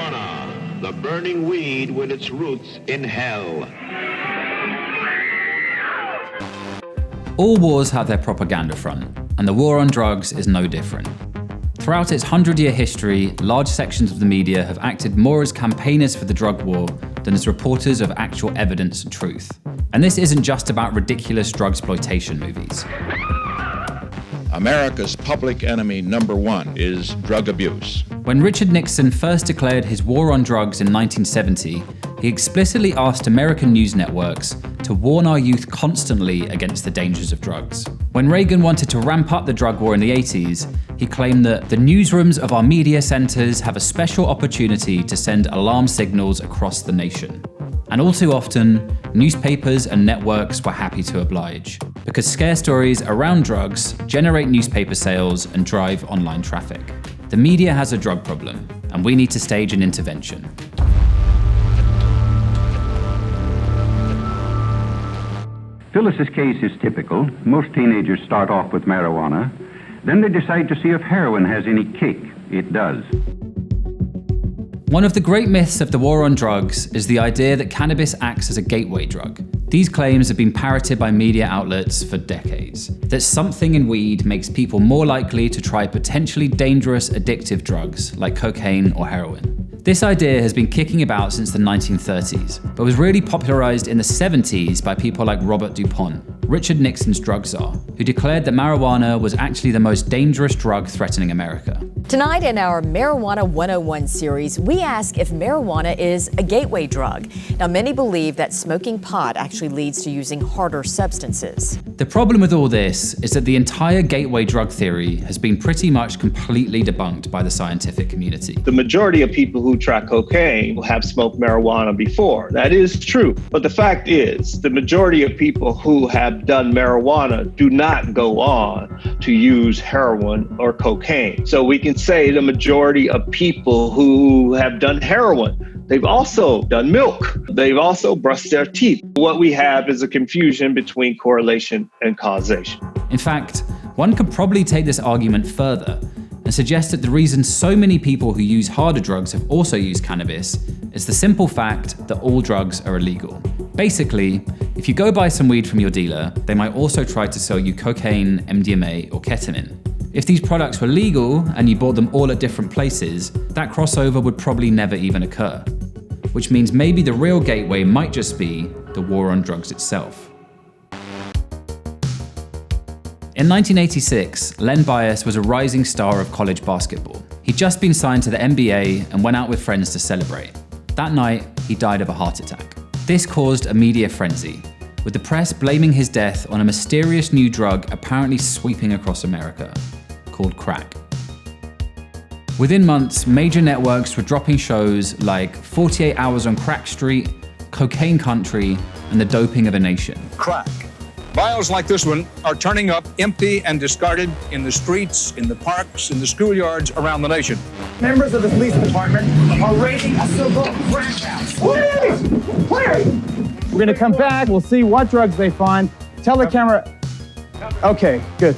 marijuana, the burning weed with its roots in hell. All wars have their propaganda front, and the war on drugs is no different. Throughout its 100-year history, large sections of the media have acted more as campaigners for the drug war than as reporters of actual evidence and truth. And this isn't just about ridiculous drugsploitation movies. America's public enemy number one is drug abuse. When Richard Nixon first declared his war on drugs in 1970, he explicitly asked American news networks to warn our youth constantly against the dangers of drugs. When Reagan wanted to ramp up the drug war in the 80s, he claimed that the newsrooms of our media centers have a special opportunity to send alarm signals across the nation. And all too often, newspapers and networks were happy to oblige, because scare stories around drugs generate newspaper sales and drive online traffic. The media has a drug problem, and we need to stage an intervention. Phyllis's case is typical. Most teenagers start off with marijuana. Then they decide to see if heroin has any kick. It does. One of the great myths of the war on drugs is the idea that cannabis acts as a gateway drug. These claims have been parroted by media outlets for decades. That something in weed makes people more likely to try potentially dangerous addictive drugs like cocaine or heroin. This idea has been kicking about since the 1930s, but was really popularized in the 70s by people like Robert DuPont, Richard Nixon's drug czar, who declared that marijuana was actually the most dangerous drug threatening America. Tonight in our Marijuana 101 series, we ask if marijuana is a gateway drug. Now, many believe that smoking pot actually leads to using harder substances. The problem with all this is that the entire gateway drug theory has been pretty much completely debunked by the scientific community. The majority of people who try cocaine have smoked marijuana before. That is true. But the fact is, the majority of people who have done marijuana do not go on to use heroin or cocaine. So we can say the majority of people who have done heroin, they've also done milk. They've also brushed their teeth. What we have is a confusion between correlation and causation. In fact, one could probably take this argument further and suggest that the reason so many people who use harder drugs have also used cannabis is the simple fact that all drugs are illegal. Basically, if you go buy some weed from your dealer, they might also try to sell you cocaine, MDMA, or ketamine. If these products were legal and you bought them all at different places, that crossover would probably never even occur. Which means maybe the real gateway might just be the war on drugs itself. In 1986, Len Bias was a rising star of college basketball. He'd just been signed to the NBA and went out with friends to celebrate. That night, he died of a heart attack. This caused a media frenzy, with the press blaming his death on a mysterious new drug apparently sweeping across America, called crack. Within months, major networks were dropping shows like 48 Hours on Crack Street, Cocaine Country, and The Doping of a Nation. Crack. Vials like this one are turning up empty and discarded in the streets, in the parks, in the schoolyards around the nation. Members of the police department are raiding a so-called crack house. Where? We're going to come back. We'll see what drugs they find. Tell the camera. Okay, good.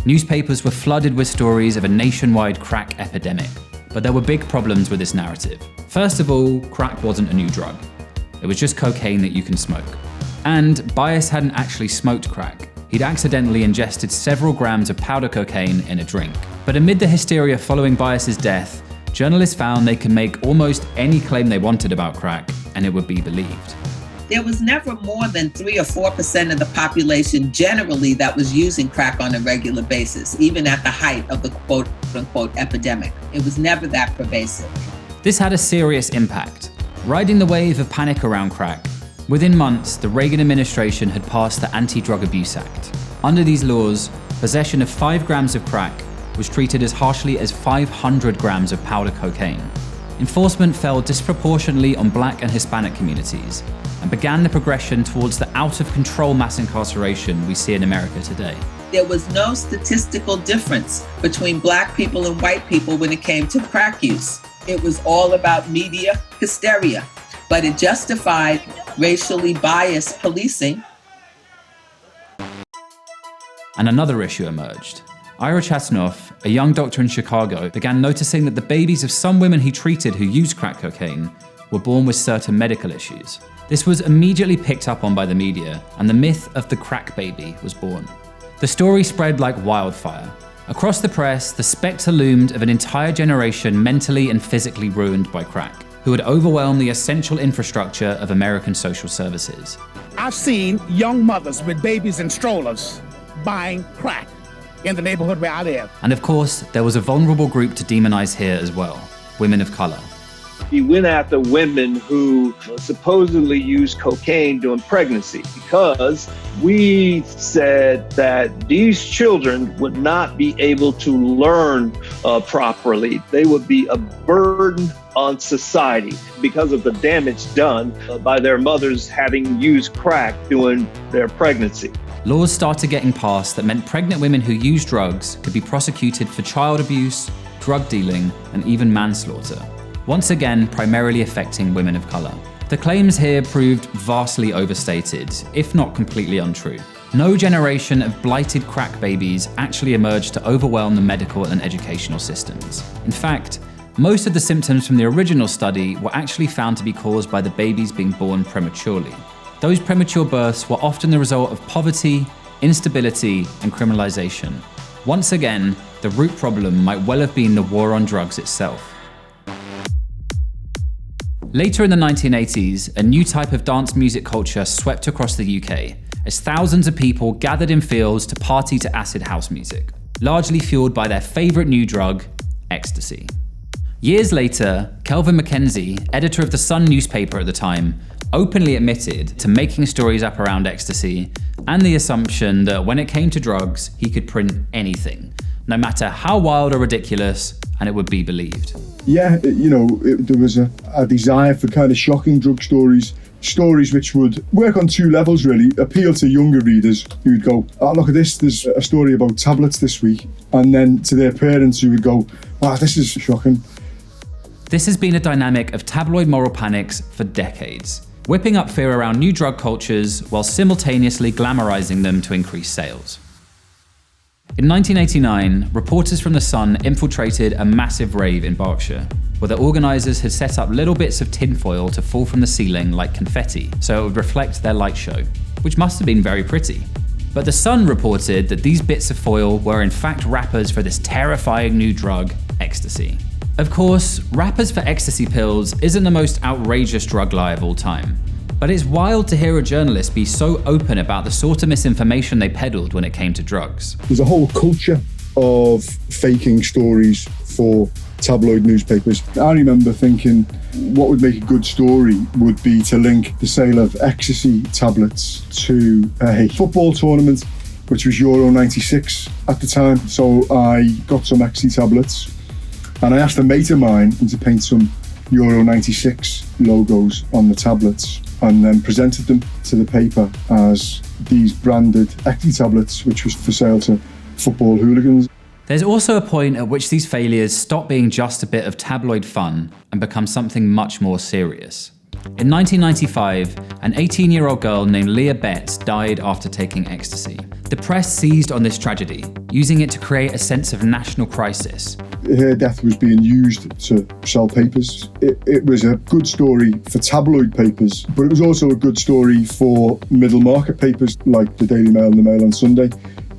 Newspapers were flooded with stories of a nationwide crack epidemic. But there were big problems with this narrative. First of all, crack wasn't a new drug. It was just cocaine that you can smoke. And Bias hadn't actually smoked crack. He'd accidentally ingested several grams of powder cocaine in a drink. But amid the hysteria following Bias's death, journalists found they could make almost any claim they wanted about crack, and it would be believed. There was never more than 3 or 4% of the population generally that was using crack on a regular basis, even at the height of the quote-unquote epidemic. It was never that pervasive. This had a serious impact. Riding the wave of panic around crack, within months, the Reagan administration had passed the Anti-Drug Abuse Act. Under these laws, possession of 5 grams of crack was treated as harshly as 500 grams of powder cocaine. Enforcement fell disproportionately on Black and Hispanic communities, and began the progression towards the out-of-control mass incarceration we see in America today. There was no statistical difference between Black people and white people when it came to crack use. It was all about media hysteria, but it justified racially biased policing. And another issue emerged. Ira Chasnoff, a young doctor in Chicago, began noticing that the babies of some women he treated who used crack cocaine were born with certain medical issues. This was immediately picked up on by the media, and the myth of the crack baby was born. The story spread like wildfire. Across the press, the spectre loomed of an entire generation mentally and physically ruined by crack, who had overwhelmed the essential infrastructure of American social services. I've seen young mothers with babies in strollers buying crack in the neighborhood where I live. And of course, there was a vulnerable group to demonize here as well, women of color. He went after women who supposedly used cocaine during pregnancy because we said that these children would not be able to learn properly. They would be a burden on society because of the damage done by their mothers having used crack during their pregnancy. Laws started getting passed that meant pregnant women who used drugs could be prosecuted for child abuse, drug dealing, and even manslaughter. Once again, primarily affecting women of color. The claims here proved vastly overstated, if not completely untrue. No generation of blighted crack babies actually emerged to overwhelm the medical and educational systems. In fact, most of the symptoms from the original study were actually found to be caused by the babies being born prematurely. Those premature births were often the result of poverty, instability, and criminalization. Once again, the root problem might well have been the war on drugs itself. Later in the 1980s, a new type of dance music culture swept across the UK, as thousands of people gathered in fields to party to acid house music, largely fueled by their favourite new drug, ecstasy. Years later, Kelvin Mackenzie, editor of the Sun newspaper at the time, openly admitted to making stories up around ecstasy and the assumption that when it came to drugs, he could print anything, no matter how wild or ridiculous, and it would be believed. Yeah, there was a desire for kind of shocking drug stories which would work on two levels really, appeal to younger readers who would go, oh look at this, there's a story about tablets this week, and then to their parents who would go, wow, this is shocking. This has been a dynamic of tabloid moral panics for decades, whipping up fear around new drug cultures while simultaneously glamorizing them to increase sales. In 1989, reporters from The Sun infiltrated a massive rave in Berkshire, where the organisers had set up little bits of tinfoil to fall from the ceiling like confetti, so it would reflect their light show, which must have been very pretty. But The Sun reported that these bits of foil were in fact wrappers for this terrifying new drug, ecstasy. Of course, wrappers for ecstasy pills isn't the most outrageous drug lie of all time. But it's wild to hear a journalist be so open about the sort of misinformation they peddled when it came to drugs. There's a whole culture of faking stories for tabloid newspapers. I remember thinking what would make a good story would be to link the sale of ecstasy tablets to a football tournament, which was Euro 96 at the time. So I got some ecstasy tablets and I asked a mate of mine to paint some Euro 96 logos on the tablets, and then presented them to the paper as these branded ecstasy tablets, which was for sale to football hooligans. There's also a point at which these failures stop being just a bit of tabloid fun and become something much more serious. In 1995, an 18-year-old girl named Leah Betts died after taking ecstasy. The press seized on this tragedy, using it to create a sense of national crisis. Her death was being used to sell papers. It was a good story for tabloid papers, but it was also a good story for middle market papers like the Daily Mail and the Mail on Sunday,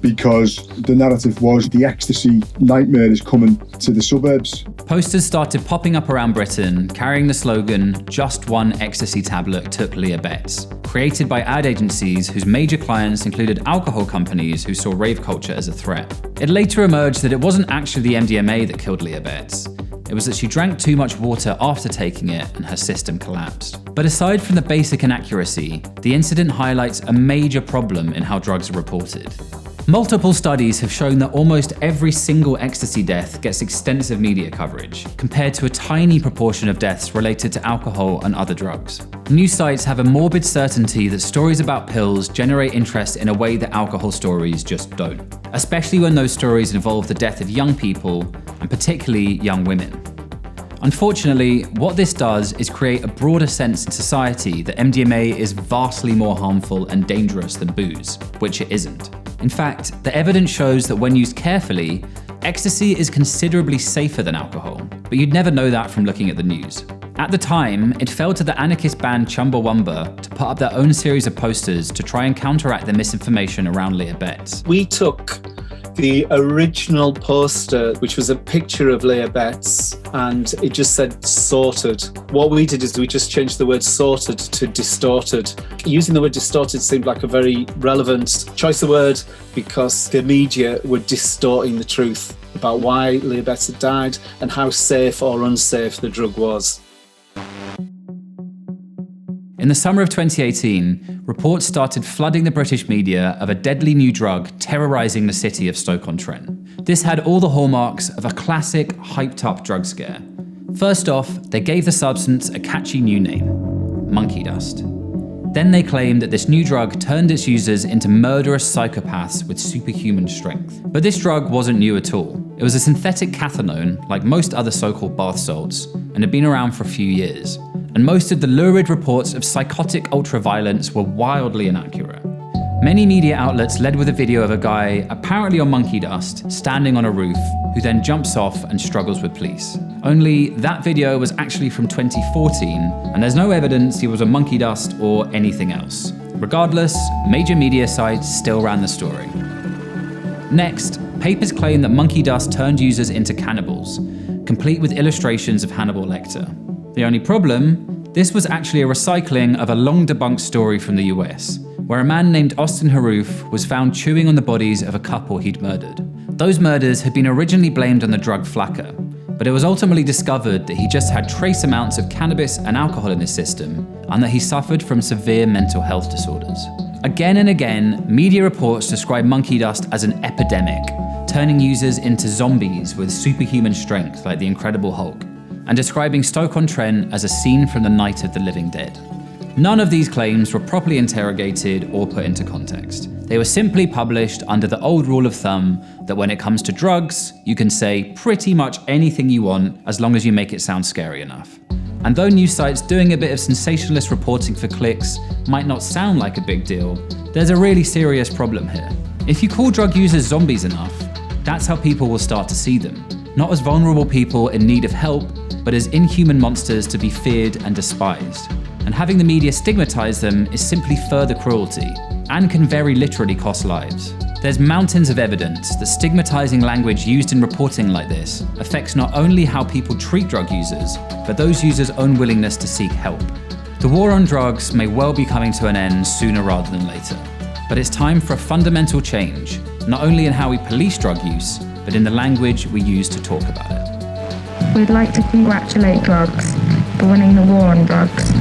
because the narrative was the ecstasy nightmare is coming to the suburbs. Posters started popping up around Britain carrying the slogan, "Just one ecstasy tablet took Leah Betts," created by ad agencies whose major clients included alcohol companies who saw rave culture as a threat. It later emerged that it wasn't actually the MDMA that killed Leah Betts. It was that she drank too much water after taking it and her system collapsed. But aside from the basic inaccuracy, the incident highlights a major problem in how drugs are reported. Multiple studies have shown that almost every single ecstasy death gets extensive media coverage, compared to a tiny proportion of deaths related to alcohol and other drugs. News sites have a morbid certainty that stories about pills generate interest in a way that alcohol stories just don't, especially when those stories involve the death of young people, and particularly young women. Unfortunately, what this does is create a broader sense in society that MDMA is vastly more harmful and dangerous than booze, which it isn't. In fact, the evidence shows that when used carefully, ecstasy is considerably safer than alcohol, but you'd never know that from looking at the news. At the time, it fell to the anarchist band Chumbawamba to put up their own series of posters to try and counteract the misinformation around Leah Betts. We took the original poster, which was a picture of Leah Betts, and it just said sorted. What we did is we just changed the word sorted to distorted. Using the word distorted seemed like a very relevant choice of word because the media were distorting the truth about why Leah Betts had died and how safe or unsafe the drug was. In the summer of 2018, reports started flooding the British media of a deadly new drug terrorising the city of Stoke-on-Trent. This had all the hallmarks of a classic, hyped-up drug scare. First off, they gave the substance a catchy new name, monkey dust. Then they claimed that this new drug turned its users into murderous psychopaths with superhuman strength. But this drug wasn't new at all. It was a synthetic cathinone, like most other so-called bath salts, and had been around for a few years. And most of the lurid reports of psychotic ultraviolence were wildly inaccurate. Many media outlets led with a video of a guy, apparently on monkey dust, standing on a roof, who then jumps off and struggles with police. Only that video was actually from 2014, and there's no evidence he was on monkey dust or anything else. Regardless, major media sites still ran the story. Next, papers claim that monkey dust turned users into cannibals, complete with illustrations of Hannibal Lecter. The only problem, this was actually a recycling of a long debunked story from the US, where a man named Austin Haroof was found chewing on the bodies of a couple he'd murdered. Those murders had been originally blamed on the drug flakka, but it was ultimately discovered that he just had trace amounts of cannabis and alcohol in his system, and that he suffered from severe mental health disorders. Again and again, media reports describe monkey dust as an epidemic, turning users into zombies with superhuman strength like the Incredible Hulk, and describing Stoke-on-Trent as a scene from the Night of the Living Dead. None of these claims were properly interrogated or put into context. They were simply published under the old rule of thumb that when it comes to drugs, you can say pretty much anything you want as long as you make it sound scary enough. And though news sites doing a bit of sensationalist reporting for clicks might not sound like a big deal, there's a really serious problem here. If you call drug users zombies enough, that's how people will start to see them. Not as vulnerable people in need of help, but as inhuman monsters to be feared and despised. And having the media stigmatize them is simply further cruelty, and can very literally cost lives. There's mountains of evidence that stigmatizing language used in reporting like this affects not only how people treat drug users, but those users' own willingness to seek help. The war on drugs may well be coming to an end sooner rather than later. But it's time for a fundamental change, not only in how we police drug use, but in the language we use to talk about it. We'd like to congratulate drugs for winning the war on drugs.